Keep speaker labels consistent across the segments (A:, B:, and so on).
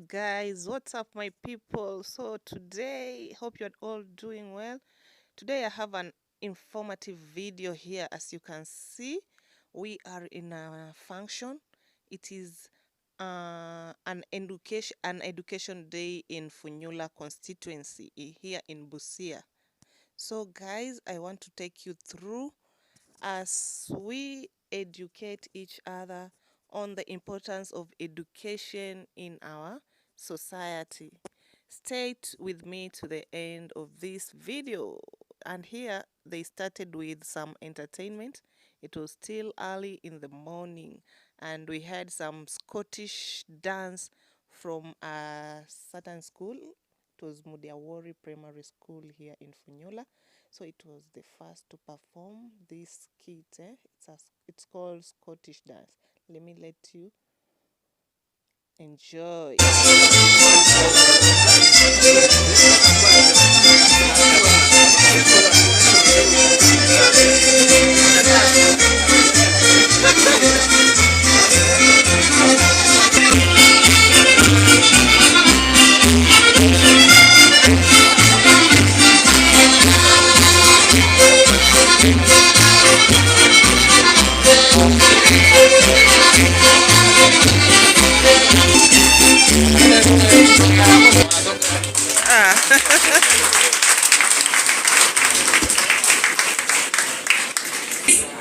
A: guys, what's up my people? So today, hope you're all doing well. Today I have an informative video here. As you can see, we are in a function. It is an education day in Funyula constituency here in Busia. So guys, I want to take you through as we educate each other on the importance of education in our society. Stay with me to the end of this video. And here they started with some entertainment. It was still early in the morning and we had some Scottish dance from a certain school. It was Mudiawori Primary School here in Funyula. So it was the first to perform this kit. It's called Scottish dance. Let me let you enjoy.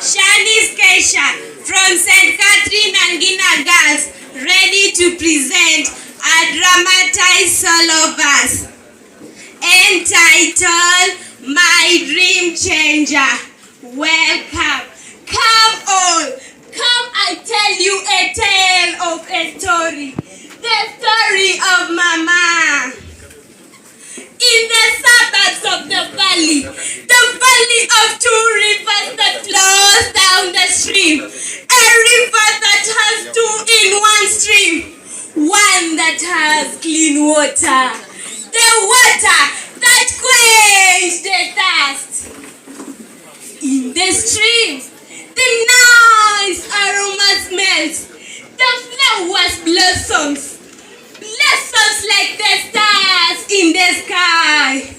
B: Shanice Keisha from St. Catherine and Gina Girls, ready to present a dramatized solo verse entitled My Dream Changer. Welcome. Come all. Come, I tell you a tale of a story. The story of Mama. In the suburbs of the valley of two rivers that flows down the stream, a river that has two in one stream, one that has clean water, the water that quenches the thirst. In the stream, the nice aroma smells, the flowers blossoms like the stars in the sky.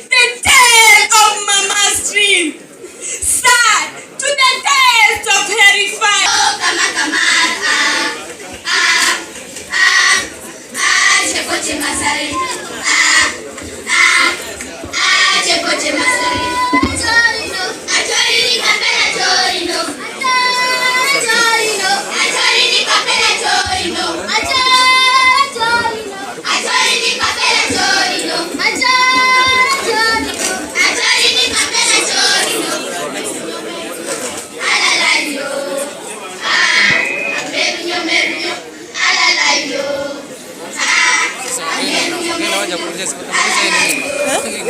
B: The tale of Mama's stream, sad to the taste of her fire. Oh, chepoche masari. Chepoche masari.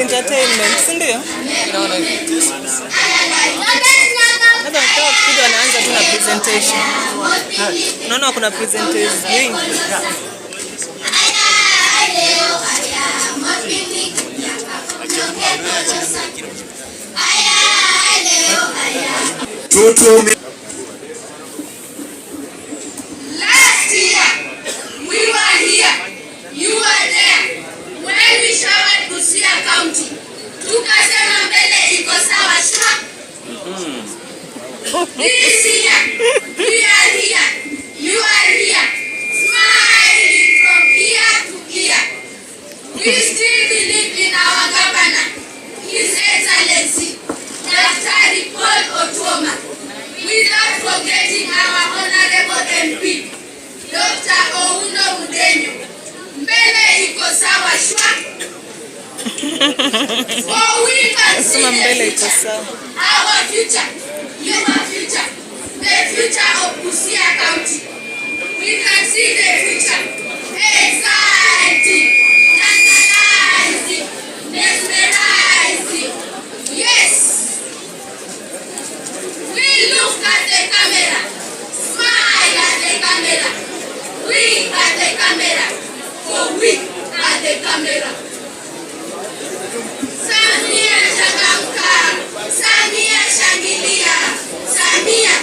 A: Entertainment, sindio? Hata mtoa kido anaanza tu na presentation. Unaona kuna presenters nyingi.
B: Last year, we were here, you were there, when we showered Busia County. Tukasema mbele iko sawa shwa. This year, we are here, you are here, smiling from ear to ear. We still believe in our governor, His Excellency, Dr. Paul Otuoma, without forgetting our honorable MP, Dr. Ouno Mudenyo. Mbele iko sawa shwa. For we can see the future, our future, your future, the future of Busia County. We can see the future, exciting, tantalizing, mesmerizing. Yes. We look at the camera, smile at the camera, wink at the camera, for we at the camera. Samia changamka, Samia shangilia, Samia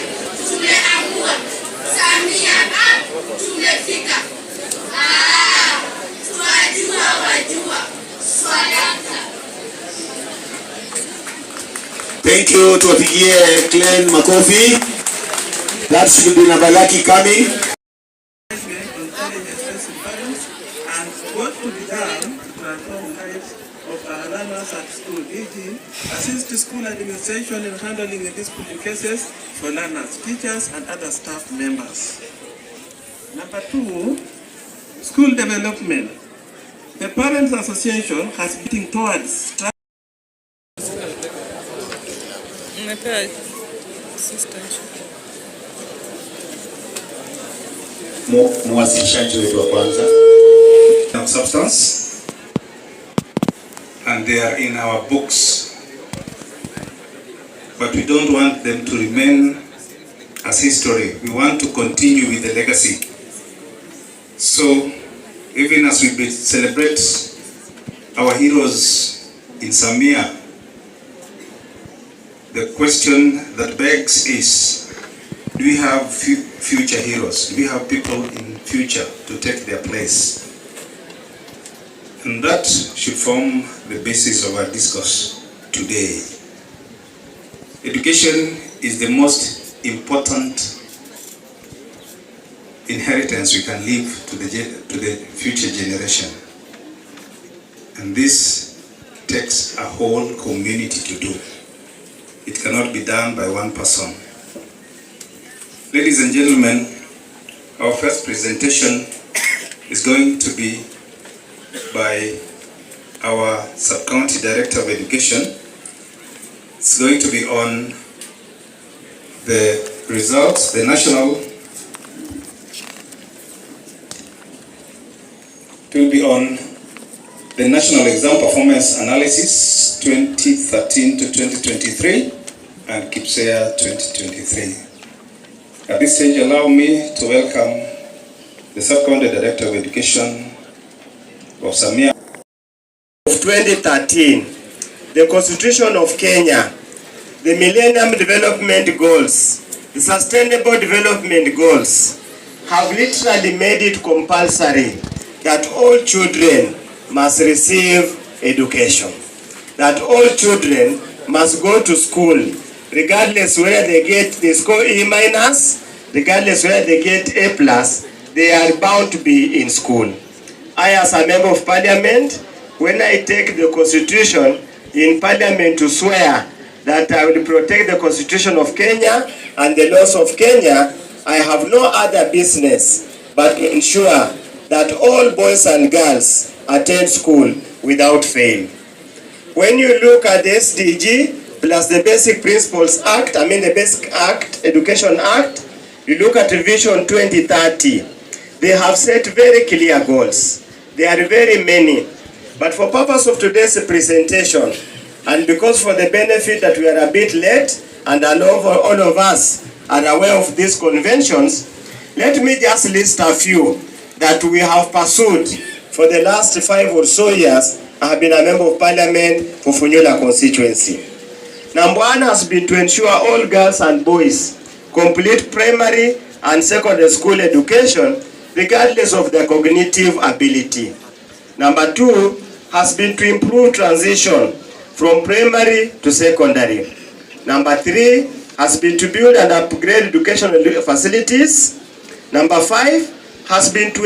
B: tumeamua, Samia
C: Thank you. Tuwapigie Glenn makofi. That should be Nabalaki coming.
D: And what could be done to transform lives of our learners at school, e.g. assist the school administration in handling dispute cases for learners, teachers and other staff members. Number 2, school development. The Parents Association has been towards
C: Mwasilishaji wetu wa kwanza.
E: Substance, and they are in our books, but we don't want them to remain as history. We want to continue with the legacy. So even as we celebrate our heroes in Samia, the question that begs is, do we have future heroes? Do we have people in future to take their place? And that should form the basis of our discourse today. Education is the most important inheritance we can leave to the future generation. And this takes a whole community to do. It cannot be done by one person. Ladies and gentlemen, our first presentation is going to be by our Sub-County Director of Education. It's going to be on the results, the national, it will be on the National Exam Performance Analysis 2013 to 2023 and KIPSEA 2023. At this stage, allow me to welcome the Sub-County Director of Education of Samia.
F: Of 2013, the Constitution of Kenya, the Millennium Development Goals, the Sustainable Development Goals have literally made it compulsory that all children must receive education, that all children must go to school, regardless whether they score E-, regardless whether they get A+, they are bound to be in school. I, as a member of parliament, when I take the constitution in parliament to swear that I will protect the constitution of Kenya and the laws of Kenya, I have no other business but to ensure that all boys and girls attend school without fail. When you look at the SDG plus the Basic Principles Act, the Basic Act, Education Act, you look at Vision 2030, they have set very clear goals. There are very many. But for purpose of today's presentation, and because for the benefit that we are a bit late, and I know all of us are aware of these conventions, let me just list a few that we have pursued for the last 5 or so years. I have been a member of parliament for Funyula constituency. Number 1 has been to ensure all girls and boys complete primary and secondary school education regardless of their cognitive ability. Number 2 has been to improve transition from primary to secondary. Number 3 has been to build and upgrade educational facilities. Number 5 has been to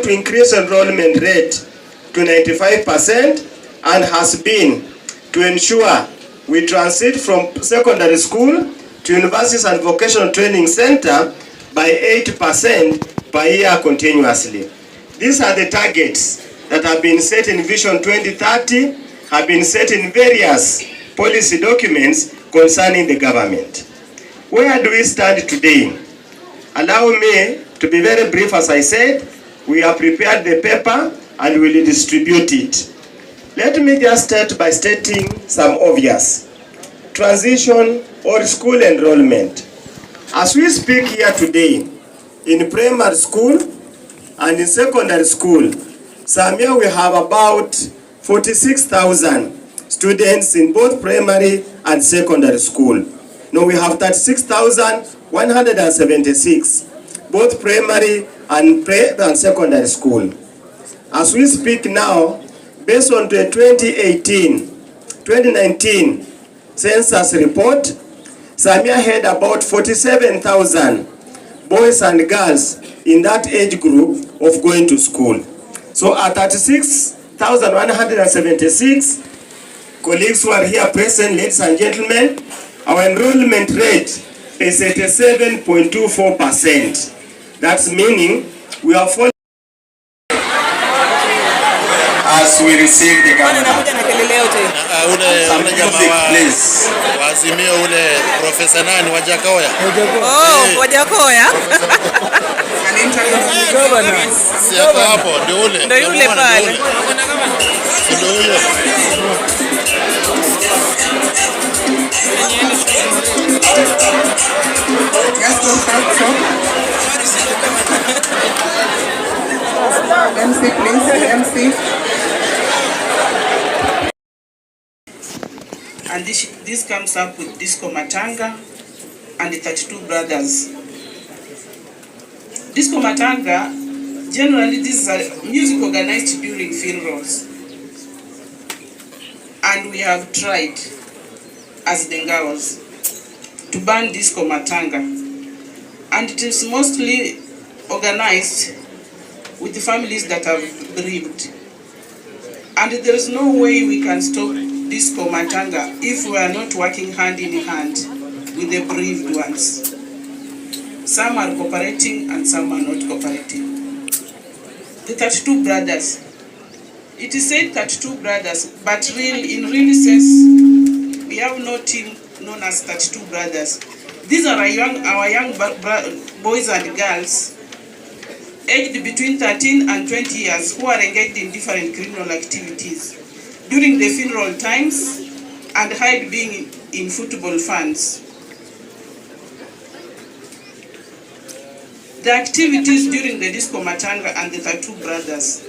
F: increase enrollment rate to 95% and has been to ensure we transit from secondary school to universities and vocational training center by 8% per year continuously. These are the targets that have been set in Vision 2030, have been set in various policy documents concerning the government. Where do we stand today? Allow me to be very brief. As I said, we have prepared the paper and we will distribute it. Let me just start by stating some obvious. Transition or school enrollment. As we speak here today, in primary school and in secondary school, Samia we have about 46,000 students in both primary and secondary school. Now we have 36,176, both primary and secondary school. As we speak now, based on the 2019 census report, Samia had about 47,000 boys and girls in that age group of going to school. So at 36,176 colleagues who are here present, ladies and gentlemen, our enrollment rate is 87.24%. That's meaning we are following as we receive the governor. Some music, please.
G: Wazimio ule Profesa nani Wajakoya.
A: Oh, Wajakoya.
G: Siako hapo ndio ule.
A: Ndio yule pale.
G: Ndio huyo.
H: MC, please. MC. And this comes up with Disco Matanga and the 32 brothers. Disco Matanga, generally this is a music organized during funerals. And we have tried, as Dengawas, to ban Disco Matanga. And it is mostly organized with the families that have bereaved. And there is no way we can stop Disco Matanga if we are not working hand in hand with the bereaved ones. Some are cooperating and some are not cooperating. The 32 brothers. It is said 32 brothers, but really, in real sense, we have no team known as 32 brothers. These are our young boys and girls aged between 13 and 20 years who are engaged in different criminal activities during the funeral times and hide being in football funds. The activities during the Disco Matanga and the 32 brothers.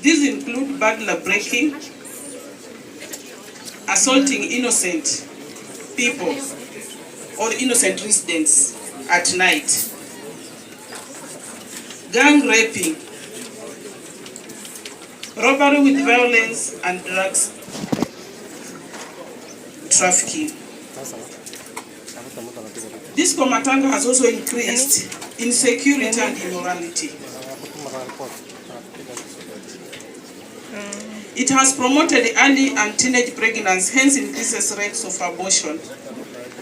H: These include burglar breaking, assaulting innocent people or innocent residents at night, gang raping, robbery with violence, and drugs trafficking. Disco Matanga has also increased insecurity and immorality. It has promoted early and teenage pregnancy, hence increases rates of abortion.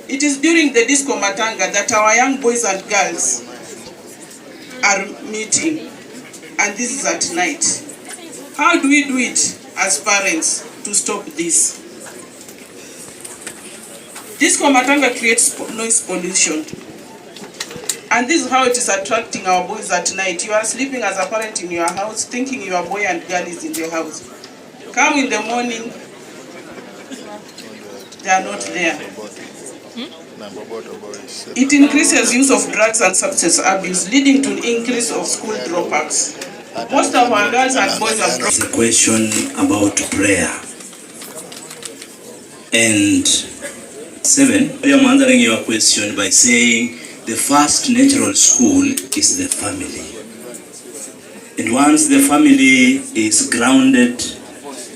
H: It is during the Disco Matanga that our young boys and girls are meeting, and this is at night. How do we do it as parents to stop this? Disco Matanga creates noise pollution, and this is how it is attracting our boys at night. You are sleeping as a parent in your house, thinking your boy and girl is in the house. Come in the morning, they are not there. It increases use of drugs and substance abuse, leading to an increase of school dropouts. Most of our girls and boys are dropped.
C: The question about prayer. And 7, I am answering your question by saying the first natural school is the family. And once the family is grounded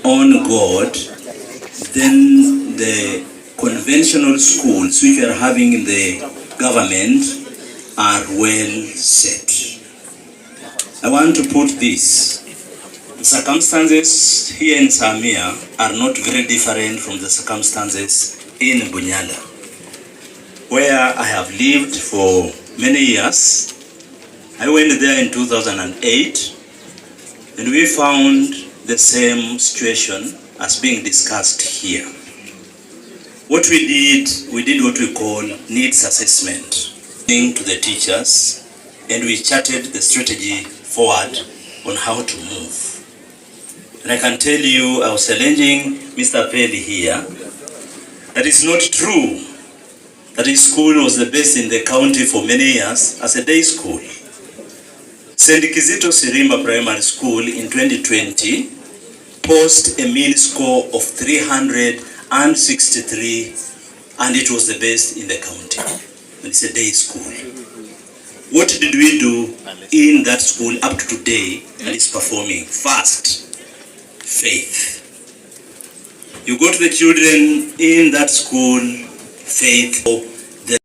C: on God, then the conventional schools which we are having in the government are well set. I want to put this. The circumstances here in Samia are not very different from the circumstances in Bunyala, where I have lived for many years. I went there in 2008, and we found the same situation as being discussed here. What we did what we call needs assessment to the teachers, and we charted the strategy forward on how to move. And I can tell you, I was challenging Mr. Peli here, that it's not true that his school was the best in the county for many years as a day school. St. Kizito Sirimba Primary School in 2020 posted a mean score of 363, and it was the best in the county. And it's a day school. What did we do in that school up to today, and it's performing? First, faith. You go to the children in that school, faith, the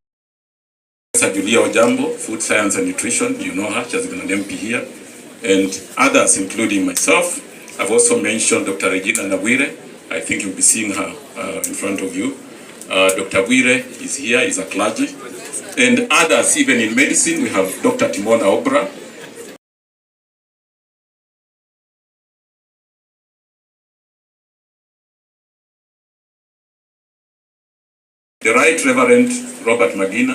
I: Julia Ojambo, Food Science and Nutrition, you know her, she has been an MP here, and others including myself. I've also mentioned Dr. Regina Nawire. I think you'll be seeing her in front of you. Dr. Wire is here, is a clergy. And others, even in medicine, we have Dr. Timona Obra. The Right Reverend Robert Magina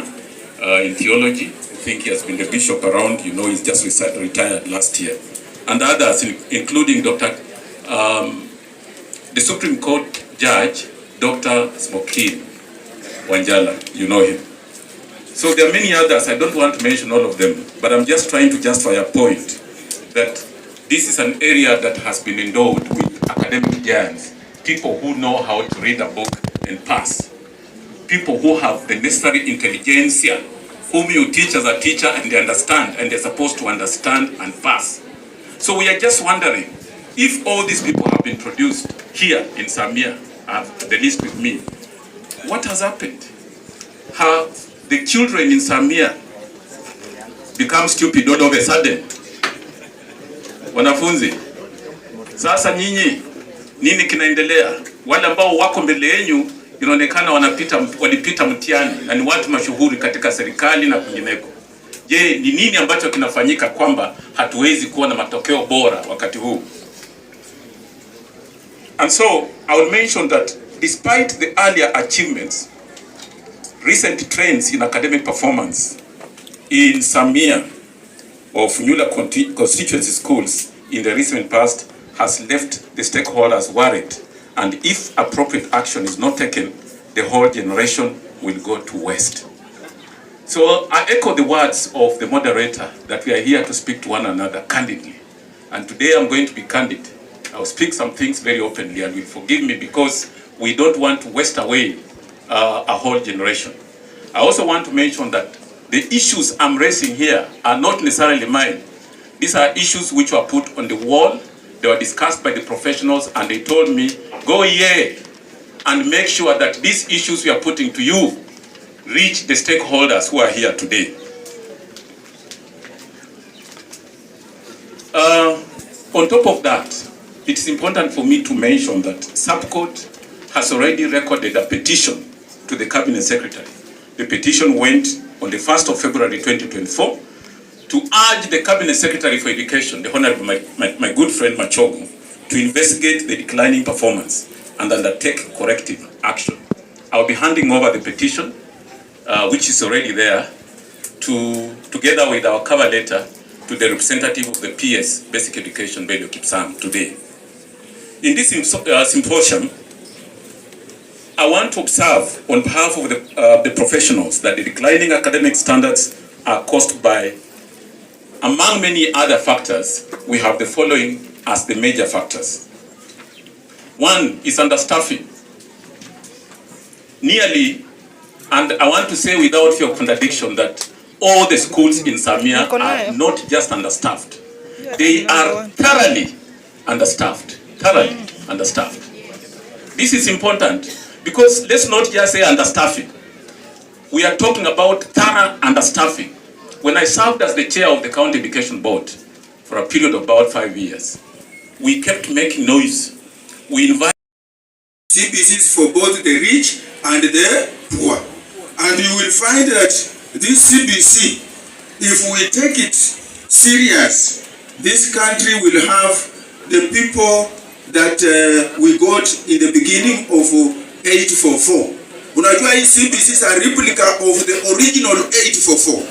I: in theology. I think he has been the bishop around, you know, he's just retired last year. And others, including Dr. The Supreme Court Judge, Dr. Smokin Wanjala, you know him. So there are many others, I don't want to mention all of them, but I'm just trying to justify a point that this is an area that has been endowed with academic giants, people who know how to read a book and pass, people who have the necessary intelligentsia, whom you teach as a teacher and they understand, and they're supposed to understand and pass. So we are just wondering, if all these people have been produced here in Samia, the list with me, what has happened? Have the children in Samia become stupid all of a sudden? Wanafunzi, sasa nyinyi, nini kinaendelea? Wale ambao wako mbele yenu inaonekana walipita mtihani na ni watu mashuhuri katika serikali na kwingineko. Je, ni nini ambacho kinafanyika kwamba hatuwezi kuwa na matokeo bora wakati huu? And so, I will mention that despite the earlier achievements, recent trends in academic performance in Samia or Funyula constituency schools in the recent past has left the stakeholders worried, and if appropriate action is not taken, the whole generation will go to waste. So I echo the words of the moderator that we are here to speak to one another candidly. And today I'm going to be candid. I'll speak some things very openly, and will forgive me because we don't want to waste away a whole generation. I also want to mention that the issues I'm raising here are not necessarily mine. These are issues which were put on the wall, they were discussed by the professionals, and they told me, go here and make sure that these issues we are putting to you reach the stakeholders who are here today. On top of that, it is important for me to mention that SUPCOT has already recorded a petition to the Cabinet Secretary. The petition went on the 1st of February 2024 to urge the Cabinet Secretary for Education, the Honorable my good friend Machogo, to investigate the declining performance and undertake corrective action. I'll be handing over the petition, which is already there, together with our cover letter, to the representative of the PS, Basic Education, Bello Kipsang, today. In this symposium, I want to observe on behalf of the professionals that the declining academic standards are caused by, among many other factors, we have the following as the major factors. One is understaffing. Nearly, and I want to say without fear of contradiction, that all the schools in Samia are not just understaffed. They are thoroughly understaffed. This is important because let's not just say understaffing. We are talking about thorough understaffing. When I served as the chair of the County Education Board for a period of about 5 years, we kept making noise. We invited
J: CBCs for both the rich and the poor. And you will find that this CBC, if we take it serious, this country will have the people that we got in the beginning of 844. Unajua hii CBC is a replica of the original 844.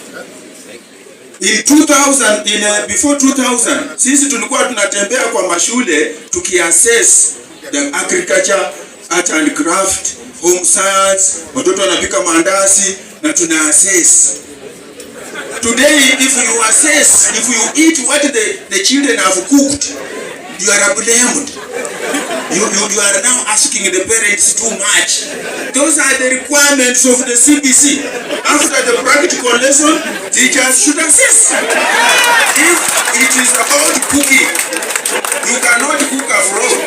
J: In 2000, before 2000, sisi tulikuwa tunatembea kwa mashule tukiassess the agriculture, art and craft, home science, watoto wanapika mandazi na tuna assess. Today, if you assess, if you eat what the children have cooked, you are blamed. You are now asking the parents too much. Those are the requirements of the CBC. After the practical lesson, teachers should assess. If it is about cooking, you cannot cook abroad.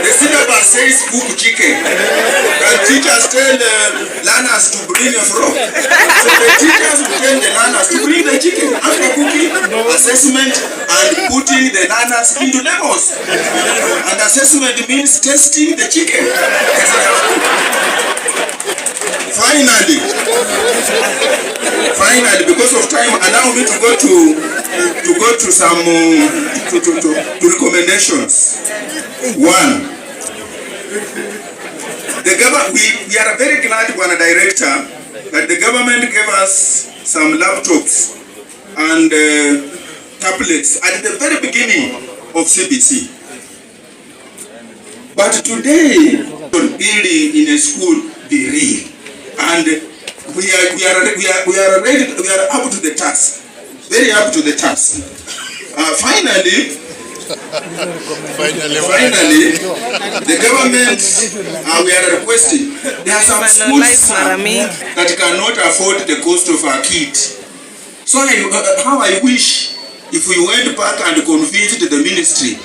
J: The syllabus that says cook chicken. The teachers tell learners to bring a frog. So the teachers will tell the learners to bring the chicken after cooking, assessment, and putting the learners into levels. And assessment means testing the chicken. Finally, because of time, allow me to go to some to recommendations. One, the government. We are very glad, Bwana Director, that the government gave us some laptops and tablets at the very beginning of CBC. But today, really in a school be real, and we are ready. We are up to the task, very up to the task. Finally, the government, we are requesting. There are some schools that cannot afford the cost of our kit. So how I wish if we went back and convinced the ministry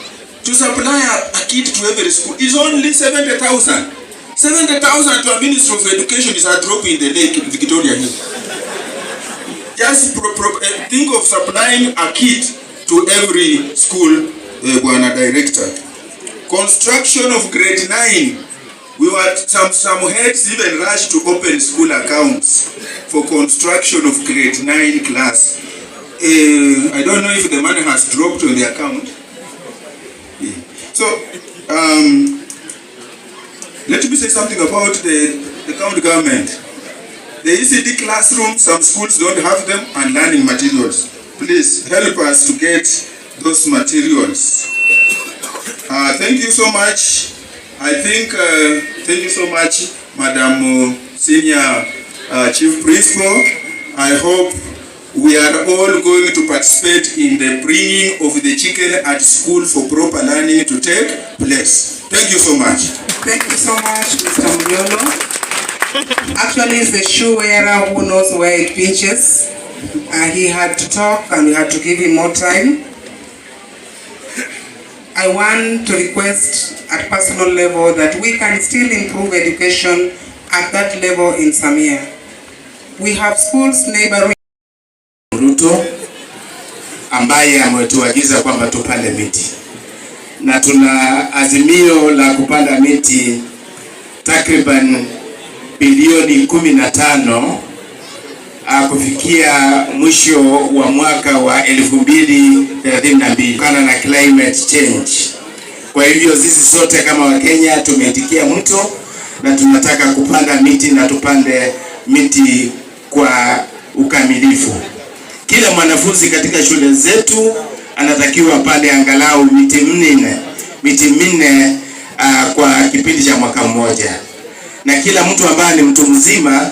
J: to supply a kit to every school. It's only 70,000. 70,000 to a Ministry of Education is a drop in the lake in Victoria here. Just think of supplying a kit to every school, Bwana Director. Construction of grade 9. We were some heads even rushed to open school accounts for construction of grade 9 class. I don't know if the money has dropped on the account. Yeah. So, let me say something about the county government. The ECD classroom, some schools don't have them, and learning materials. Please help us to get those materials. Thank you so much. I think, thank you so much, Madam Senior Chief Principal. I hope we are all going to participate in the bringing of the chicken at school for proper learning to take place. Thank you so much.
K: Thank you so much, Mr. Funyula. Actually, it's the shoe wearer who knows where it pinches. He had to talk and we had to give him more time. I want to request at personal level that we can still improve education at that level in Samia. We have schools neighboring
F: Ruto ambaye ametuagiza kwamba tupande miti, na tuna azimio la kupanda miti takriban bilioni 15 kufikia mwisho wa mwaka wa 2032 kana na climate change. Kwa hivyo sisi sote kama Wakenya tumeitikia mwito na tunataka kupanda miti na tupande miti kwa ukamilifu. Kila mwanafunzi katika shule zetu anatakiwa pande angalau miti minne kwa kipindi cha mwaka mmoja. Na kila mtu ambaye ni mtu mzima,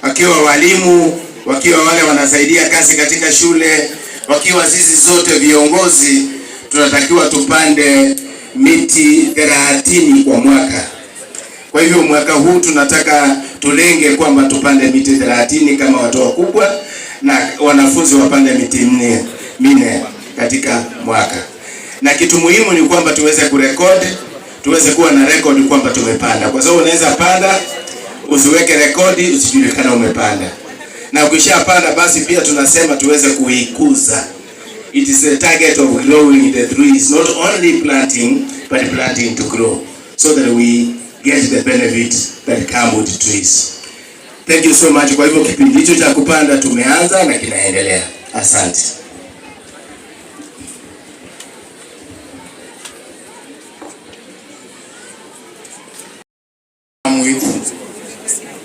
F: wakiwa walimu, wakiwa wale wanasaidia kazi katika shule, wakiwa sisi zote viongozi, tunatakiwa tupande miti 30 kwa mwaka. Kwa hivyo mwaka huu tunataka tulenge kwamba tupande miti 30 kama watu wakubwa, na wanafunzi wapande miti 4 katika mwaka. Na kitu muhimu ni kwamba tuweze kurekodi, tuweze kuwa na rekodi kwamba tumepanda. Kwa sababu unaweza panda, usiweke rekodi, usijulikane umepanda. Na ukishapanda basi pia tunasema tuweze kuikuza. It is a target of growing the trees, not only planting, but planting to grow, so that we get the benefits that come with trees. Thank you so much. Kwa hivyo kipindi hicho cha kupanda tumeanza na kinaendelea. Asante.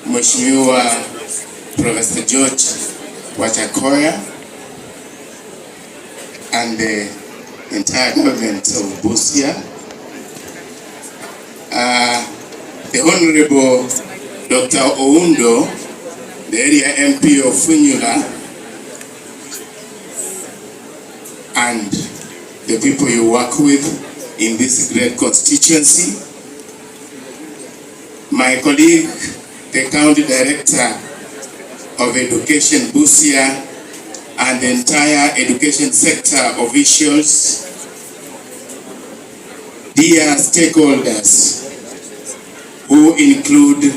F: Mheshimiwa Professor George Wajakoya and the entire government of Busia, the Honorable Dr. Oundo, the area MP of Funyula, and the people you work with in this great constituency, my colleague, the County Director of Education Busia, and the entire education sector officials, dear stakeholders,
J: who include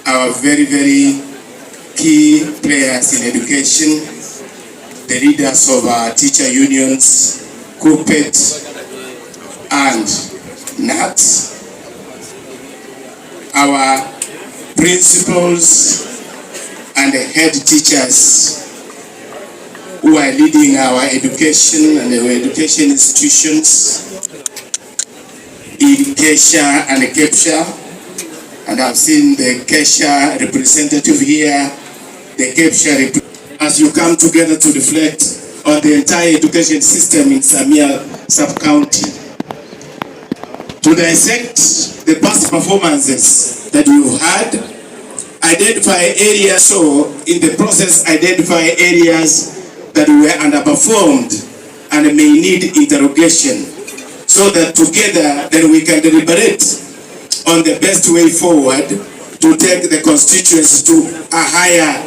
J: our very, very key players in education, the leaders of our teacher unions, COPET and NAT, our principals and the head teachers who are leading our education and our education institutions in Kesha and Kepsha. And I've seen the Kesha representative here, the Kepsha as you come together to reflect on the entire education system in Samia sub-county. To dissect the past performances that you've had, identify areas, so in the process identify areas that were underperformed and may need interrogation, so that together then we can deliberate on the best way forward to take the constituency to a higher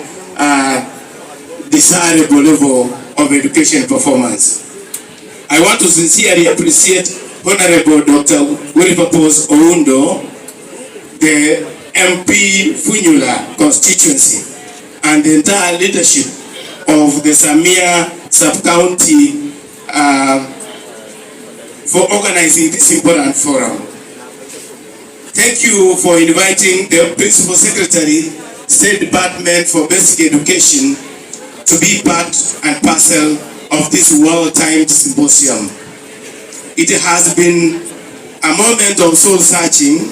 J: desirable level of education performance. I want to sincerely appreciate Honorable Dr. Wilberforce Oundo, the MP Funyula constituency, and the entire leadership of the Samia sub-county for organizing this important forum. Thank you for inviting the Principal Secretary, State Department for Basic Education, to be part and parcel of this well-timed symposium. It has been a moment of soul-searching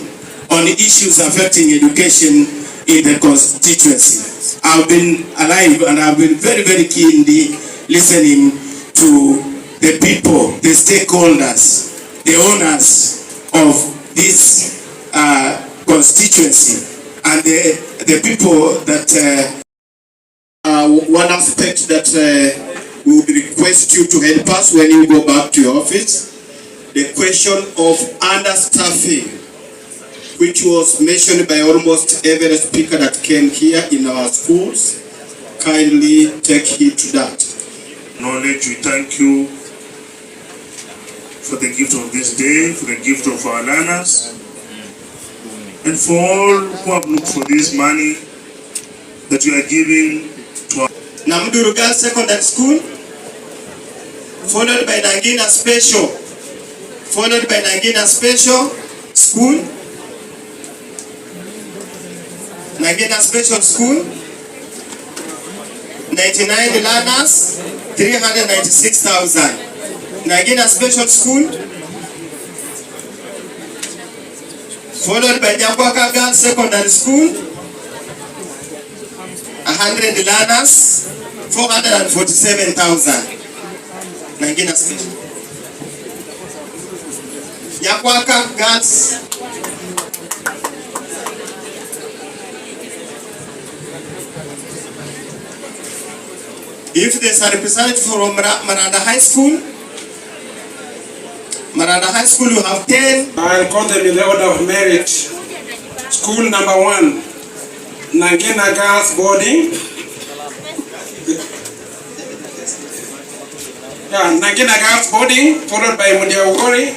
J: on issues affecting education in the constituency. I've been alive and I've been very, very keenly listening to the people, the stakeholders, the owners of this constituency, and the people that one aspect that we would request you to help us when you go back to your office, the question of understaffing, which was mentioned by almost every speaker that came here in our schools. Kindly take heed to that.
L: Knowledge, we thank you for the gift of this day, for the gift of our learners, and for all who have looked for this money that you are giving to our
F: Namduru Girls Secondary School, followed by Nangina Special, followed by Nangina Special School, Nangina Special School, 99 learners, 396,000. Nangina Special School, followed by Nyambwaka Girls Secondary School, 100 learners, 447,000. Nangina Special. Nyambwaka Girls. If there's a representative from Maranda High School, Maranda High School, you have 10.
M: I'll call them in the order of merit. School number 1, Nangina Girls Boarding. Nangina Girls Boarding, followed by Mudiaugori,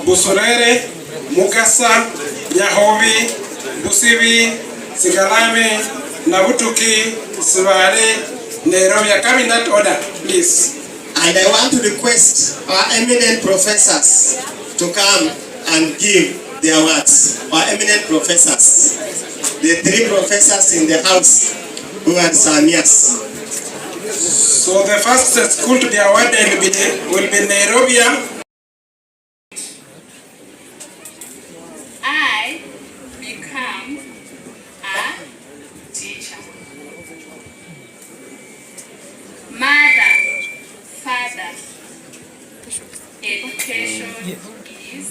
M: Busurere, Mukasa, Nyahovi, Busivi, Sigalame, Nabutuki, Sivare, Nairobi. Come in that order, please.
F: And I want to request our eminent professors to come and give their words. Our eminent professors, the 3 professors in the house who are Samias.
M: So the first school to be awarded will be Nairobi.
B: I become a teacher. Mother, father, education is